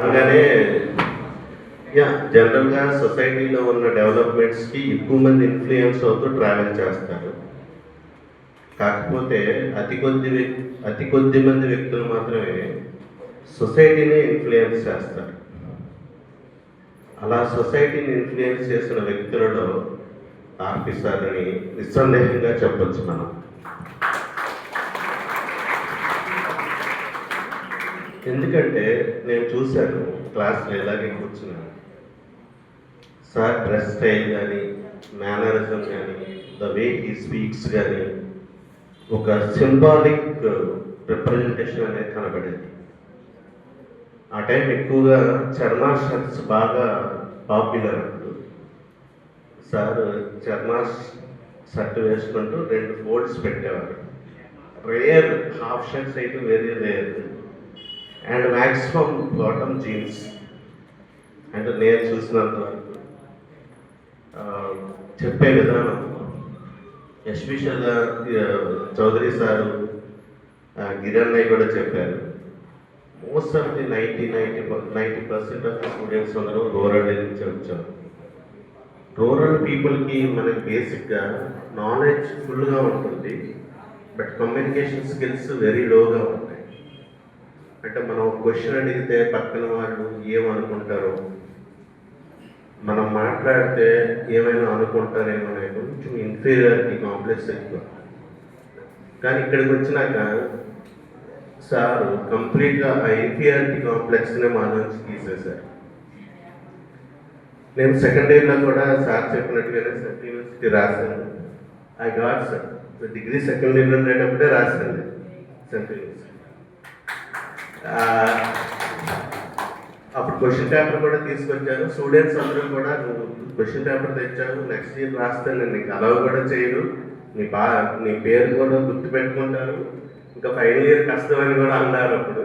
అలానే జనరల్గా సొసైటీలో ఉన్న డెవలప్మెంట్స్కి ఎక్కువ మంది ఇన్ఫ్లుయెన్స్ అవుతూ ట్రావెల్ చేస్తారు. కాకపోతే అతి కొద్ది మంది వ్యక్తులు మాత్రమే సొసైటీని ఇన్ఫ్లుయెన్స్ చేస్తారు. అలా సొసైటీని ఇన్ఫ్లుయెన్స్ చేసిన వ్యక్తులలో ఆర్పి సార్ అని నిస్సందేహంగా చెప్పొచ్చు మనం. ఎందుకంటే నేను చూశాను క్లాస్లో ఇలాగే కూర్చున్నాను. సార్ డ్రెస్ స్టైల్ కానీ, మేనరిజం కానీ, ద వే హీ స్పీక్స్ కానీ ఒక సింబాలిక్ రిప్రజెంటేషన్ అనేది కనబడేది. ఆ టైం ఎక్కువగా చర్మా షర్ట్స్ బాగా పాపులర్ అప్పుడు. సార్ చర్మా షర్ట్ వేసుకుంటూ 2 ఫోల్డ్స్ పెట్టేవారు. రేర్ హాఫ్ షర్ట్స్ అయితే very rare and maximum bottom jeans. అంటే నేను చూసినంత వరకు చెప్పే విధానం ఎస్పెషల్గా చౌదరి సారు గిరన్నయ్య కూడా చెప్పారు. Most of the 90% of the students అందరూ రూరల్ నుంచి వచ్చారు. రూరల్ పీపుల్కి మనకి బేసిక్గా నాలెడ్జ్ ఫుల్గా ఉంటుంది, బట్ కమ్యూనికేషన్ స్కిల్స్ వెరీ లోగా ఉంటాయి. అంటే మనం క్వశ్చన్ అడిగితే పక్కన వాళ్ళు ఏమనుకుంటారో, మనం మాట్లాడితే ఏమైనా అనుకుంటారేమో అనే కొంచెం ఇన్ఫీరియారిటీ కాంప్లెక్స్ ఎక్కువ. కానీ ఇక్కడికి వచ్చినాక సార్ కంప్లీట్గా ఆ ఇన్ఫీరియారిటీ కాంప్లెక్స్నే మా నుంచి తీసేశారు. నేను సెకండ్ ఇయర్లో కూడా సార్ చెప్పినట్టుగానే సెంట్రల్ యూనివర్సిటీ రాశాను. I got sir degree second ఇయర్లో ఉండేటప్పుడే రాశాను సెంట్రల్ యూనివర్సిటీ. అప్పుడు క్వశ్చన్ పేపర్ కూడా తీసుకొచ్చాను. స్టూడెంట్స్ అందరూ కూడా నువ్వు క్వశ్చన్ పేపర్ తెచ్చావు, నెక్స్ట్ ఇయర్ రాస్తే నేను నీకు అలవ్ కూడా చేయను, నీ పేరు కూడా గుర్తుపెట్టుకుంటారు, ఇంకా ఫైనల్ ఇయర్ కష్టం అని కూడా అన్నారు అప్పుడు.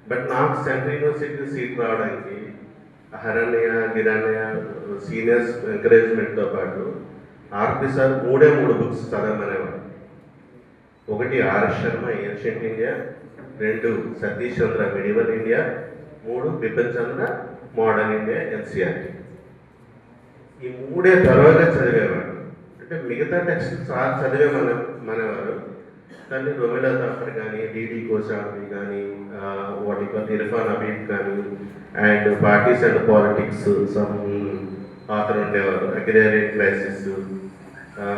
బట్ నాకు సెంట్రల్ యూనివర్సిటీ సీట్ రావడానికి హరణ్య గిరణ్య సీనియర్స్ ఎంకరేజ్మెంట్తో పాటు ఆర్పి సార్ 3 బుక్స్ చదవమనేవాడు. ఒకటి RS Sharma ancient India, 2 Satish Chandra medieval India, 3 Bipin Chandra modern India NCERT. ఈ 3 త్వరగా చదివేవాడు. అంటే మిగతా టెక్స్ట్ సార్ మనవారు, కానీ రొమిలా థాపర్ కానీ, డిడి కోశాంబి కానీ, ఇర్ఫాన్ హబీబ్ కానీ, and parties and politics some author ఉండేవారు. అగ్రేరియన్ క్రైసిస్,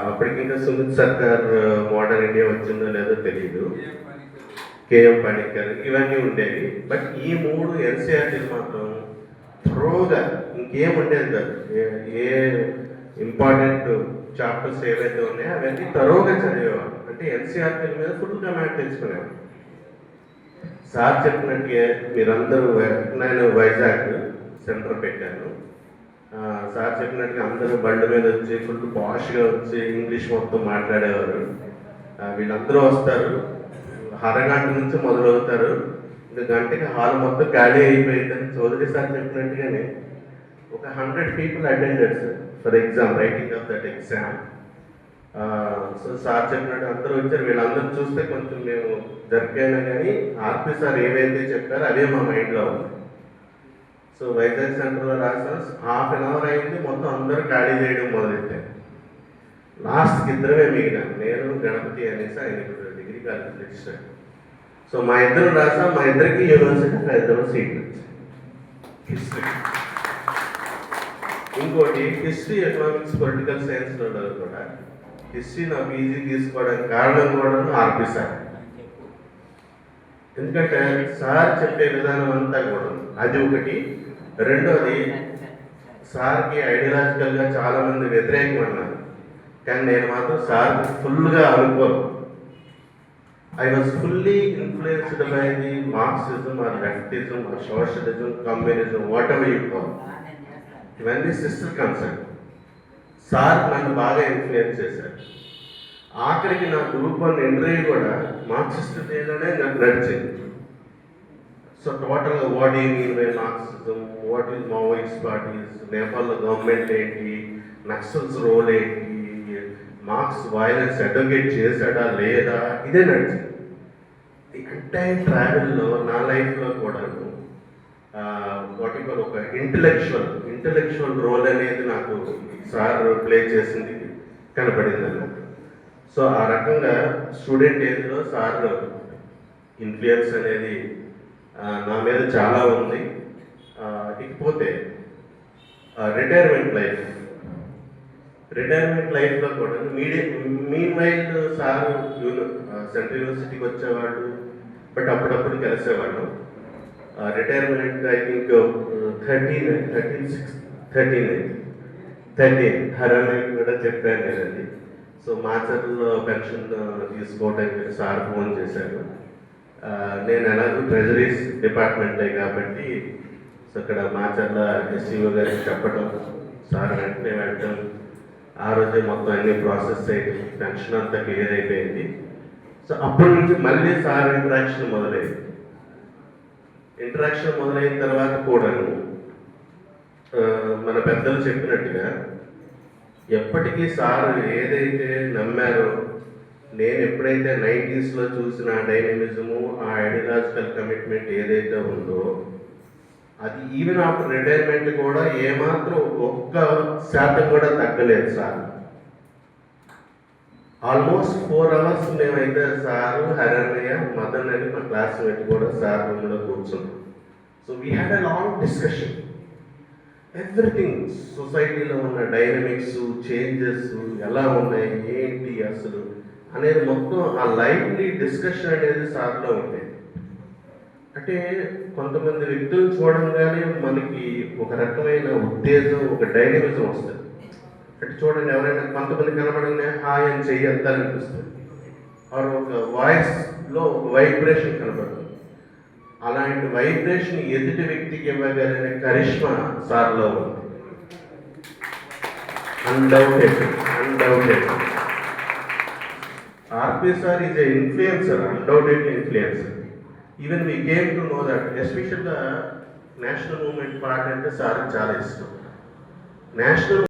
అప్పటికి ఇంకా సుమిత్ సర్కార్ మోడర్న్ ఇండియా వచ్చిందో లేదో తెలియదు, కేఎం పణికర్, ఇవన్నీ ఉండేవి. బట్ ఈ 3 ఎన్సీఆర్టీలు మాత్రం త్రోగా ఇంకేం ఉండేది కాదు. ఏ ఇంపార్టెంట్ చాప్టర్స్ ఏవైతే ఉన్నాయో అవన్నీ తరోగా చదివేవాడు. అంటే ఎన్సీఆర్టీల మీద ఫుల్ కమాండ్ తెచ్చుకునేవాడు. సార్ చెప్పినట్టుగా మీరందరూ, నేను వైజాగ్ సెంటర్ పెట్టాను, సార్ చెప్పినట్టుగా అందరూ బండి మీద వచ్చి ఫుల్ పాష్గా వచ్చి ఇంగ్లీష్ మొత్తం మాట్లాడేవారు. వీళ్ళందరూ వస్తారు, అరగంట నుంచి మొదలవుతారు, ఇంకా గంటకి హాల్ మొత్తం ఖాళీ అయిపోయిందని చౌదరి సార్ చెప్పినట్టుగానే ఒక 100 people attended sir for exam, writing of that exam. So sir చెప్పినట్టు అందరూ వచ్చారు. వీళ్ళందరూ చూస్తే కొంచెం మేము జరికైనా కానీ ఆర్పి సార్ ఏవైతే చెప్పారో అవే మా మైండ్లో ఉంది. సో వైజాగ్ సెంటర్లో రాసాను. హాఫ్ అన్ అవర్ అయింది, మొత్తం అందరూ ఖాళీ చేయడం మొదలెట్టారు. లాస్ట్కి 2 మిగిలాను, నేను గణపతి అనేసి ఆయన డిగ్రీ కాలేజ్ రిజిస్టర్. సో మా ఇద్దరు రాసాం, మా ఇద్దరికి యూనివర్సిటీ హైదరాబాద్ సీట్ వచ్చింది. హిస్టరీ, ఇంకోటి హిస్టరీ, ఎకనామిక్స్, పొలిటికల్ సైన్స్లో కూడా హిస్టరీ నాకు ఈజీ తీసుకోవడానికి కారణం కూడా ఆర్పి సార్. ఎందుకంటే సార్ చెప్పే విధానం అంతా కూడా అది ఒకటి. రెండోది, సార్కి ఐడియాలజికల్గా చాలామంది వ్యతిరేకం అన్నారు, కానీ నేను మాత్రం సార్ ఫుల్గా అనుకోను. I was fully influenced by the Marxism or leftism or socialism, communism, whatever you call. ఇవన్నీ సిస్టర్ కన్సర్న్. సార్ నన్ను బాగా ఇన్ఫ్లుయెన్స్ చేశారు. ఆఖరికి నా గ్రూప్ 1 ఇంటర్వ్యూ కూడా మార్క్సిస్ట్ వేలోనే నడిచింది. సో టోటల్గా what you mean by Marxism, what is Maoist parties, నేపాల్లో గవర్నమెంట్ ఏంటి, నక్సల్స్ రోల్ ఏంటి, మార్క్స్ వైలెన్స్ అడ్వకేట్ చేశాడా లేదా, ఇదే నడిచింది. ఈ ఎంటైర్ ట్రావెల్లో నా లైఫ్లో కూడా వాట్ యు కాల్ ఒక ఇంటలెక్చువల్ రోల్ అనేది నాకు సార్ ప్లే చేసింది కనపడింది అన్నమాట. సో ఆ రకంగా స్టూడెంట్ ఏజ్లో సార్ ఇన్ఫ్లుయెన్స్ అనేది నా మీద చాలా ఉంది. ఇకపోతే రిటైర్మెంట్ లైఫ్లో కూడా మీన్ వైల్ సార్ సెంట్రల్ యూనివర్సిటీకి వచ్చేవాళ్ళు, బట్ అప్పుడప్పుడు కలిసేవాళ్ళు. రిటైర్మెంట్ ఐ థింక్ 13 హరాన్ని కూడా చెప్పాను నేను అది. సో మాచర్లో పెన్షన్ తీసుకోవడానికి సార్ ఫోన్ చేశారు. నేను ఎలాగో ట్రెజరీస్ డిపార్ట్మెంటే కాబట్టి సో అక్కడ మాచర్ల ఎస్సీఓ గారికి చెప్పడం, సార్ వెంటనే వెళ్ళడం, ఆ రోజే మొత్తం అన్ని ప్రాసెస్ అయ్యి పెన్షన్ అంతా క్లియర్ అయిపోయింది. సో అప్పటి నుంచి మళ్ళీ సార్ ఇంటరాక్షన్ మొదలైన తర్వాత కూడాను మన పెద్దలు చెప్పినట్టుగా ఎప్పటికీ సార్ ఏదైతే నమ్మారో, నేను ఎప్పుడైతే 90s చూసిన డైనమిజము, ఆ ఐడియాలజికల్ కమిట్మెంట్ ఏదైతే ఉందో అది ఈవెన్ ఆఫ్టర్ రిటైర్మెంట్ కూడా ఏమాత్రం 1% కూడా తగ్గలేదు సార్. ఆల్మోస్ట్ 4 hours మేమైతే సారు, హరణ్య, మదన్ అని మా క్లాస్మేట్ కూడా సార్ రూమ్లో కూర్చున్నాం. So we had a long discussion. Everything సొసైటీలో ఉన్న డైనమిక్స్, చేంజెస్ ఎలా ఉన్నాయి, ఏంటి అసలు అనేది మొత్తం ఆ లైవ్లీ డిస్కషన్ అనేది సార్లో ఉండేది. అంటే కొంతమంది వ్యక్తులు చూడంగానే మనకి ఒక రకమైన ఉత్తేజం, ఒక డైనమిజం వస్తుంది. అంటే చూడండి, ఎవరైనా కొంతమంది కనబడంగా హాయ్ అని చెయ్యొద్దాలనిపిస్తుంది, ఆర్ ఒక వాయిస్లో ఒక వైబ్రేషన్ కనబడుతుంది. అలాంటి వైబ్రేషన్ ఎదుటి వ్యక్తికి ఇవ్వగలిగిన కరిష్మా సార్లో ఉంది. Undoubted. RP sir is a influencer, undoubtedly influencer. Even we came to know that ఎస్పెషల్గా నేషనల్ మూవ్మెంట్ పార్టీ అంటే సార్కి చాలా ఇష్టం. నేషనల్